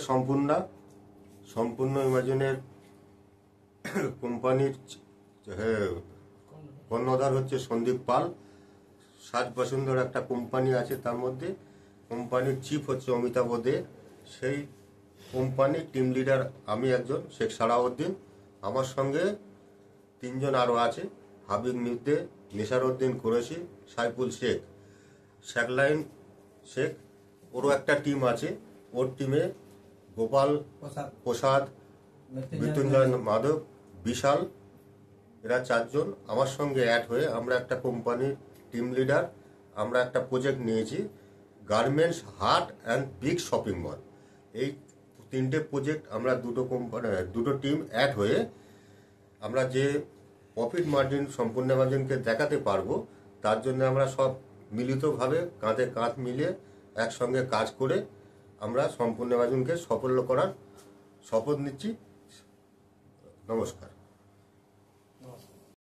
সম্পূর্ণ সম্পূর্ণ ইমাজিনের কোম্পানির কর্ণধার হচ্ছে সন্দীপ পাল। সাজ বসুন্ধরা একটা কোম্পানি আছে, তার মধ্যে কোম্পানির চিফ হচ্ছে অমিতাভ দে। সেই কোম্পানির টিম লিডার আমি একজন, শেখ সালাউদ্দিন। আমার সঙ্গে তিনজন আরও আছে, হাবিব মির্দে, নিসারউদ্দিন কুরেশি, সাইফুল শেখ, শেখলাইন শেখ। ওরও একটা টিম আছে। ওর টিমে গোপাল প্রসাদ, মৃত্যুঞ্জয় মাধব, বিশাল, এরা চারজন আমার সঙ্গে অ্যাড হয়ে আমরা একটা কোম্পানির টিম লিডার। আমরা একটা প্রজেক্ট নিয়েছি, গার্মেন্টস হাট অ্যান্ড বিগ শপিং মল। এই তিনটে প্রজেক্ট আমরা দুটো টিম অ্যাড হয়ে আমরা যে প্রফিট মার্জিন সম্পূর্ণ মার্জিনকে দেখাতে পারবো, তার জন্য আমরা সব মিলিতভাবে কাঁধে কাঁধ মিলিয়ে একসঙ্গে কাজ করে আমরা সম্পূর্ণ মার্জিনকে সাফল্য করার শপথ নিচ্ছি। নমস্কার।